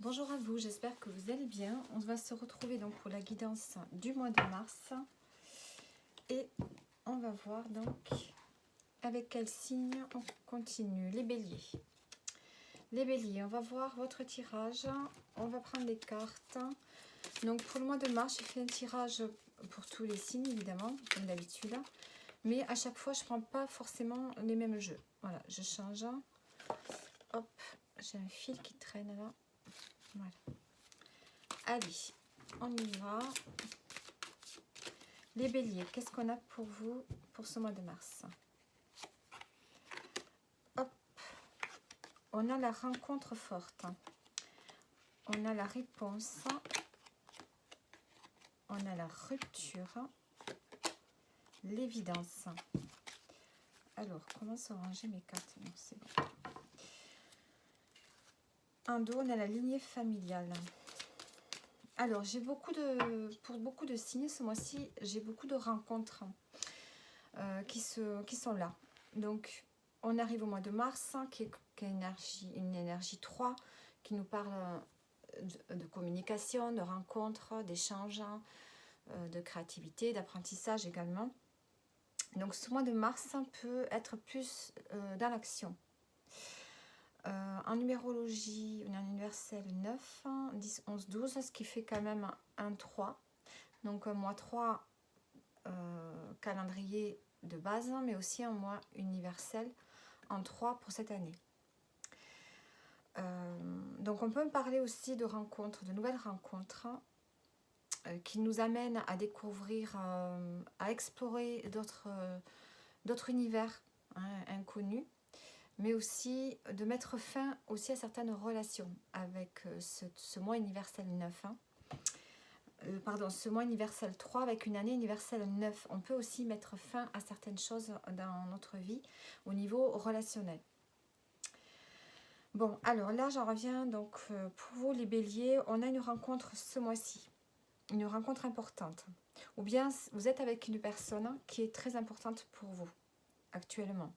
Bonjour à vous, j'espère que vous allez bien. On va se retrouver donc pour la guidance du mois de mars. Et on va voir donc avec quel signe on continue. Les béliers. Les béliers, on va voir votre tirage. On va prendre les cartes. Donc pour le mois de mars, je fais un tirage pour tous les signes évidemment, comme d'habitude. Mais à chaque fois, je ne prends pas forcément les mêmes jeux. Voilà, je change. Hop, j'ai un fil qui traîne là. Voilà. Allez, on y va. Les béliers, qu'est-ce qu'on a pour vous pour ce mois de mars? Hop, on a la rencontre forte. On a la réponse. On a la rupture. L'évidence. Alors, comment se ranger mes cartes? Non, c'est bon. En dos, on a la lignée familiale. Alors, pour beaucoup de signes, ce mois-ci, j'ai beaucoup de rencontres qui sont là. Donc, on arrive au mois de mars, qui est une énergie 3, qui nous parle de communication, de rencontres, d'échanges, de créativité, d'apprentissage également. Donc, ce mois de mars peut être plus dans l'action. En numérologie, on a un universel 9, 10, 11, 12, ce qui fait quand même un 3. Donc un mois 3, calendrier de base, mais aussi un mois universel en 3 pour cette année. Donc on peut parler aussi de rencontres, de nouvelles rencontres qui nous amènent à découvrir, à explorer d'autres univers inconnus, mais aussi de mettre fin aussi à certaines relations avec ce mois universel 9. Ce mois universel 3 avec une année universelle 9. On peut aussi mettre fin à certaines choses dans notre vie au niveau relationnel. Bon, alors là, j'en reviens donc pour vous les béliers, on a une rencontre ce mois-ci, une rencontre importante. Ou bien vous êtes avec une personne qui est très importante pour vous actuellement.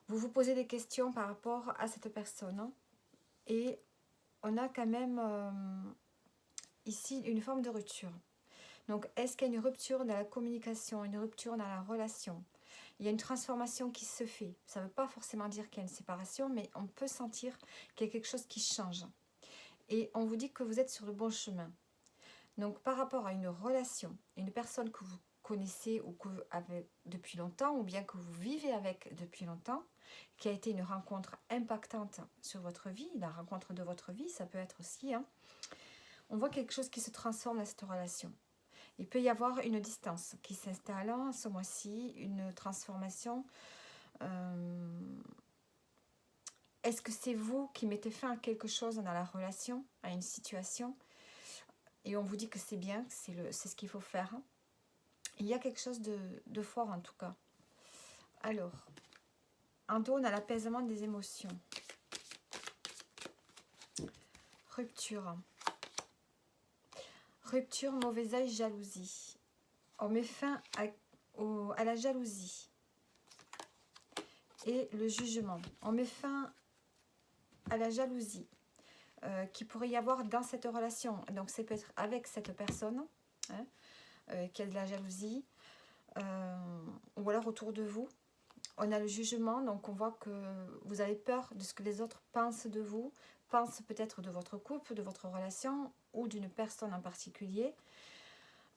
Vous vous posez des questions par rapport à cette personne et on a quand même ici une forme de rupture. Donc, est-ce qu'il y a une rupture dans la communication, une rupture dans la relation? Il y a une transformation qui se fait. Ça ne veut pas forcément dire qu'il y a une séparation, mais on peut sentir qu'il y a quelque chose qui change. Et on vous dit que vous êtes sur le bon chemin. Donc, par rapport à une relation, une personne que vous connaissez ou que vous avez depuis longtemps, ou bien que vous vivez avec depuis longtemps, qui a été une rencontre impactante sur votre vie, la rencontre de votre vie, ça peut être aussi, on voit quelque chose qui se transforme dans cette relation. Il peut y avoir une distance qui s'installe ce mois-ci, une transformation. Est-ce que c'est vous qui mettez fin à quelque chose dans la relation, à une situation? Et on vous dit que c'est bien, que c'est ce qu'il faut faire. Il y a quelque chose de fort en tout cas. Alors, en dos, on a l'apaisement des émotions. Rupture. Rupture, mauvais œil, jalousie. On met fin à la jalousie et le jugement. On met fin à la jalousie qu'il pourrait y avoir dans cette relation. Donc, ça peut être avec cette personne qui a de la jalousie ou alors autour de vous. On a le jugement, donc on voit que vous avez peur de ce que les autres pensent de vous, pensent peut-être de votre couple, de votre relation ou d'une personne en particulier.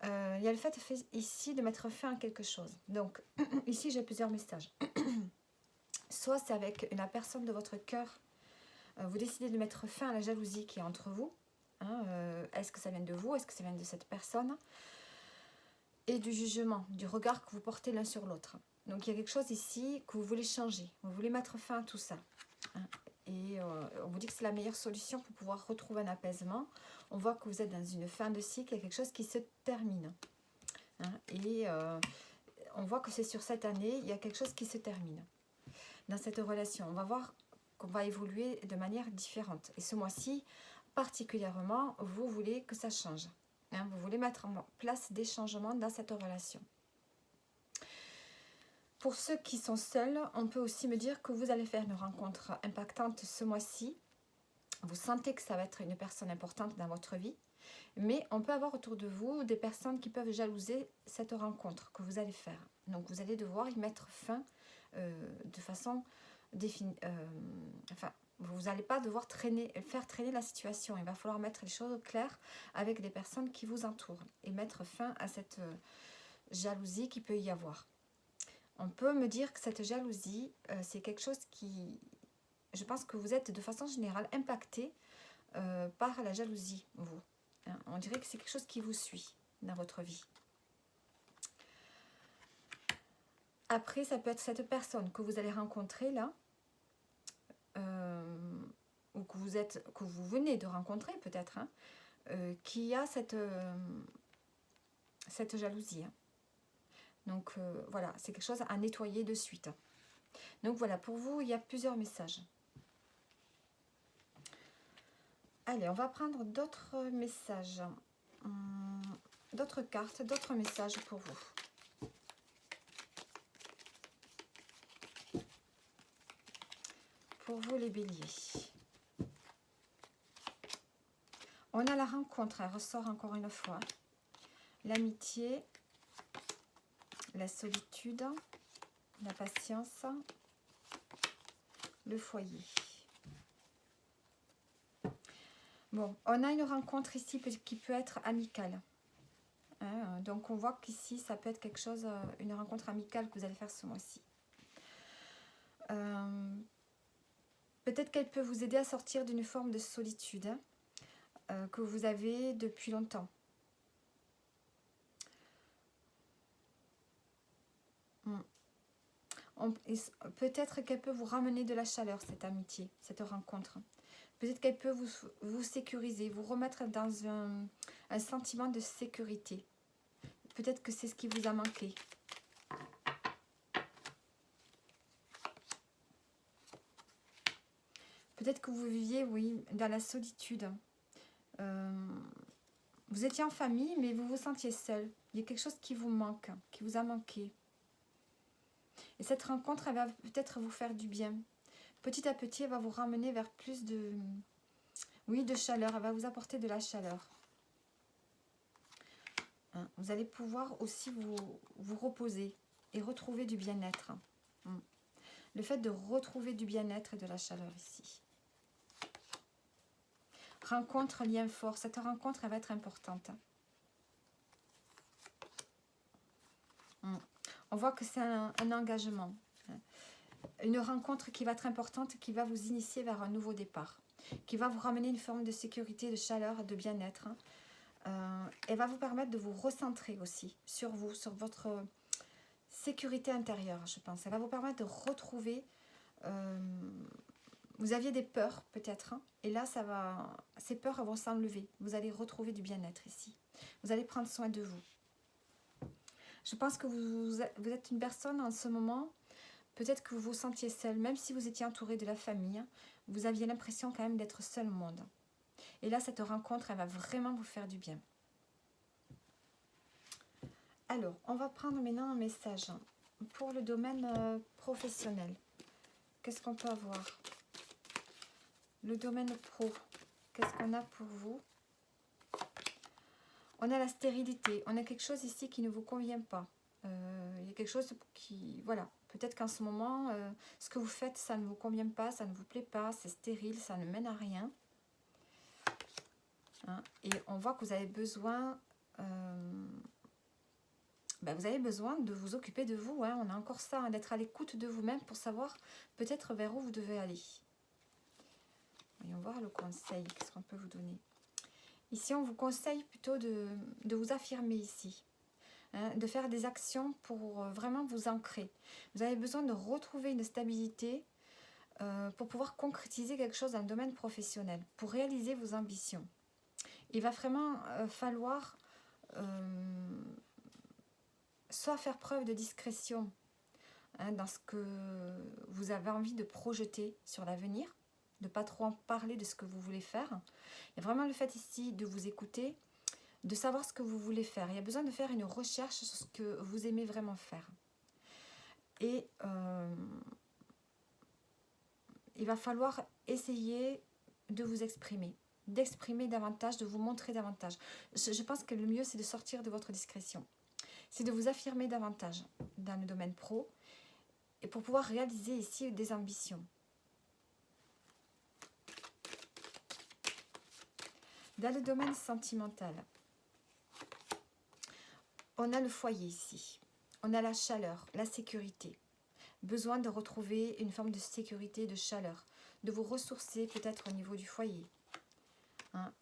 Il y a le fait ici de mettre fin à quelque chose. Donc, ici, j'ai plusieurs messages. Soit c'est avec la personne de votre cœur, vous décidez de mettre fin à la jalousie qui est entre vous. Est-ce que ça vient de vous? Est-ce que ça vient de cette personne? Et du jugement, du regard que vous portez l'un sur l'autre. Donc, il y a quelque chose ici que vous voulez changer. Vous voulez mettre fin à tout ça. Et on vous dit que c'est la meilleure solution pour pouvoir retrouver un apaisement. On voit que vous êtes dans une fin de cycle, il y a quelque chose qui se termine. Et on voit que c'est sur cette année, il y a quelque chose qui se termine. Dans cette relation, on va voir qu'on va évoluer de manière différente. Et ce mois-ci, particulièrement, vous voulez que ça change. Vous voulez mettre en place des changements dans cette relation. Pour ceux qui sont seuls, on peut aussi me dire que vous allez faire une rencontre impactante ce mois-ci. vous sentez que ça va être une personne importante dans votre vie, mais on peut avoir autour de vous des personnes qui peuvent jalouser cette rencontre que vous allez faire. Donc vous allez devoir y mettre fin de façon définie. Enfin, vous n'allez pas devoir faire traîner la situation. Il va falloir mettre les choses au clair avec des personnes qui vous entourent et mettre fin à cette jalousie qui peut y avoir. On peut me dire que cette jalousie, c'est quelque chose qui... Je pense que vous êtes de façon générale impacté par la jalousie, vous. Hein, on dirait que c'est quelque chose qui vous suit dans votre vie. Après, ça peut être cette personne que vous allez rencontrer là, ou que vous venez de rencontrer peut-être, hein, qui a cette jalousie. Hein. Donc voilà, c'est quelque chose à nettoyer de suite. Donc voilà, pour vous, il y a plusieurs messages. Allez, on va prendre d'autres messages, d'autres cartes, d'autres messages pour vous. Pour vous les béliers. On a la rencontre, elle ressort encore une fois. L'amitié, la solitude, la patience, le foyer. Bon, on a une rencontre ici qui peut être amicale. Hein, donc on voit qu'ici, ça peut être quelque chose, une rencontre amicale que vous allez faire ce mois-ci. Peut-être qu'elle peut vous aider à sortir d'une forme de solitude que vous avez depuis longtemps. Peut-être qu'elle peut vous ramener de la chaleur, cette amitié, cette rencontre. Peut-être qu'elle peut vous sécuriser, vous remettre dans un sentiment de sécurité. Peut-être que c'est ce qui vous a manqué. Peut-être que vous viviez, oui, dans la solitude. Vous étiez en famille, mais vous vous sentiez seul. Il y a quelque chose qui vous manque, qui vous a manqué. Et cette rencontre, elle va peut-être vous faire du bien. Petit à petit, elle va vous ramener vers plus de... Oui, de chaleur. Elle va vous apporter de la chaleur. Hein, vous allez pouvoir aussi vous reposer et retrouver du bien-être. Le fait de retrouver du bien-être et de la chaleur ici. Rencontre, lien fort. Cette rencontre, elle va être importante. On voit que c'est un engagement. Une rencontre qui va être importante, qui va vous initier vers un nouveau départ. Qui va vous ramener une forme de sécurité, de chaleur, de bien-être. Elle va vous permettre de vous recentrer aussi sur vous, sur votre sécurité intérieure, je pense. Elle va vous permettre de retrouver... vous aviez des peurs peut-être, hein, et là, ces peurs vont s'enlever. Vous allez retrouver du bien-être ici. Vous allez prendre soin de vous. Je pense que vous êtes une personne en ce moment, peut-être que vous vous sentiez seul, même si vous étiez entouré de la famille, vous aviez l'impression quand même d'être seul au monde. Et là, cette rencontre, elle va vraiment vous faire du bien. Alors, on va prendre maintenant un message pour le domaine professionnel. Qu'est-ce qu'on peut avoir? Le domaine pro, qu'est-ce qu'on a pour vous? On a la stérilité, on a quelque chose ici qui ne vous convient pas. Il y a quelque chose qui... Voilà, peut-être qu'en ce moment, ce que vous faites, ça ne vous convient pas, ça ne vous plaît pas, c'est stérile, ça ne mène à rien. Hein, et on voit que vous avez besoin... vous avez besoin de vous occuper de vous. Hein. On a encore ça, hein, d'être à l'écoute de vous-même pour savoir peut-être vers où vous devez aller. Voyons voir le conseil, qu'est-ce qu'on peut vous donner. Ici, on vous conseille plutôt de vous affirmer ici. Hein, de faire des actions pour vraiment vous ancrer. Vous avez besoin de retrouver une stabilité pour pouvoir concrétiser quelque chose dans le domaine professionnel, pour réaliser vos ambitions. Il va vraiment falloir soit faire preuve de discrétion dans ce que vous avez envie de projeter sur l'avenir, de ne pas trop en parler de ce que vous voulez faire. Il y a vraiment le fait ici de vous écouter, de savoir ce que vous voulez faire. Il y a besoin de faire une recherche sur ce que vous aimez vraiment faire. Et il va falloir essayer de vous exprimer, d'exprimer davantage, de vous montrer davantage. Je pense que le mieux, c'est de sortir de votre discrétion. C'est de vous affirmer davantage dans le domaine pro et pour pouvoir réaliser ici des ambitions. Dans le domaine sentimental, on a le foyer ici. On a la chaleur, la sécurité. Besoin de retrouver une forme de sécurité, de chaleur. De vous ressourcer peut-être au niveau du foyer. Hein.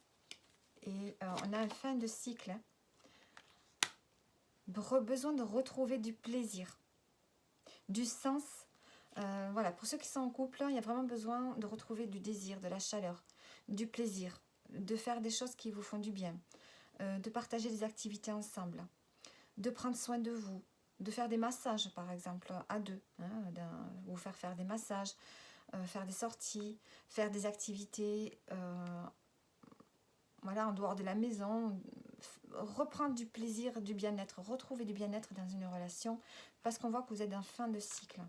Et on a un fin de cycle. Hein. Besoin de retrouver du plaisir. Du sens. Voilà, pour ceux qui sont en couple, il y a vraiment besoin de retrouver du désir, de la chaleur, du plaisir. De faire des choses qui vous font du bien. De partager des activités ensemble. De prendre soin de vous. De faire des massages, par exemple, à deux. Hein, vous faire des massages, faire des sorties, faire des activités voilà, en dehors de la maison. Reprendre du plaisir, du bien-être, retrouver du bien-être dans une relation, parce qu'on voit que vous êtes en fin de cycle.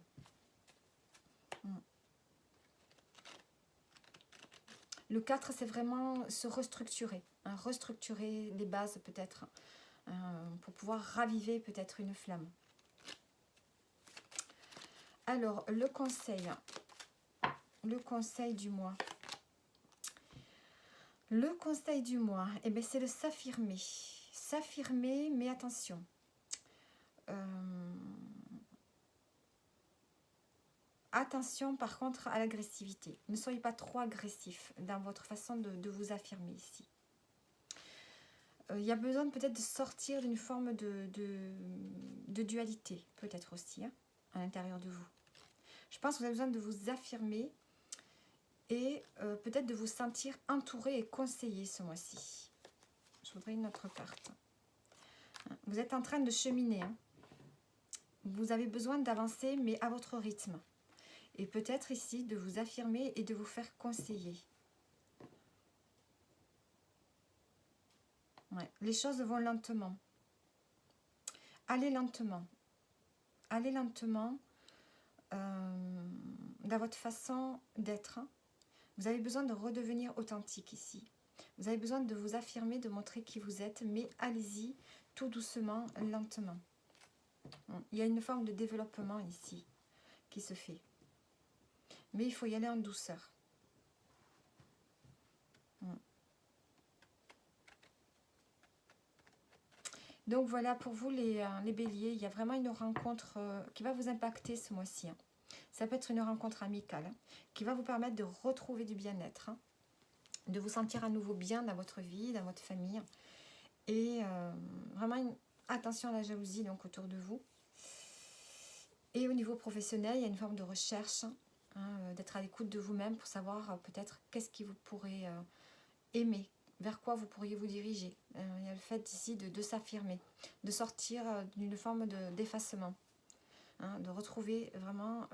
Le 4, c'est vraiment se restructurer. Hein, restructurer les bases peut-être, pour pouvoir raviver peut-être une flamme. Alors, le conseil du mois. Le conseil du mois, eh bien, c'est de s'affirmer. S'affirmer, mais attention. Attention par contre à l'agressivité. Ne soyez pas trop agressif dans votre façon de vous affirmer ici. Il y a besoin peut-être de sortir d'une forme de dualité, peut-être aussi, hein, à l'intérieur de vous. Je pense que vous avez besoin de vous affirmer et peut-être de vous sentir entouré et conseillé ce mois-ci. Je voudrais une autre carte. Vous êtes en train de cheminer. Hein. Vous avez besoin d'avancer, mais à votre rythme. Et peut-être ici de vous affirmer et de vous faire conseiller. Ouais. Les choses vont lentement. Allez lentement. Allez lentement dans votre façon d'être. Vous avez besoin de redevenir authentique ici. Vous avez besoin de vous affirmer, de montrer qui vous êtes, mais allez-y tout doucement, lentement. Il y a une forme de développement ici qui se fait. Mais il faut y aller en douceur. Donc voilà, pour vous les béliers, il y a vraiment une rencontre qui va vous impacter ce mois-ci. Hein. Ça peut être une rencontre amicale hein, qui va vous permettre de retrouver du bien-être, hein, de vous sentir à nouveau bien dans votre vie, dans votre famille. Et vraiment, attention à la jalousie donc autour de vous. Et au niveau professionnel, il y a une forme de recherche, hein, d'être à l'écoute de vous-même pour savoir peut-être qu'est-ce qui vous pourrait aimer, vers quoi vous pourriez vous diriger. Il y a le fait ici de s'affirmer, de sortir d'une forme d'effacement, hein, de retrouver vraiment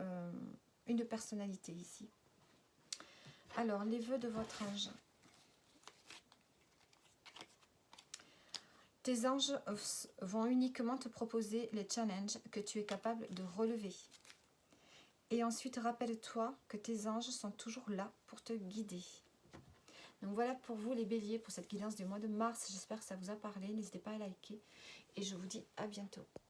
une personnalité ici. Alors, les vœux de votre ange. Tes anges vont uniquement te proposer les challenges que tu es capable de relever. Et ensuite, rappelle-toi que tes anges sont toujours là pour te guider. Donc voilà pour vous les béliers, pour cette guidance du mois de mars. J'espère que ça vous a parlé. N'hésitez pas à liker. Et je vous dis à bientôt.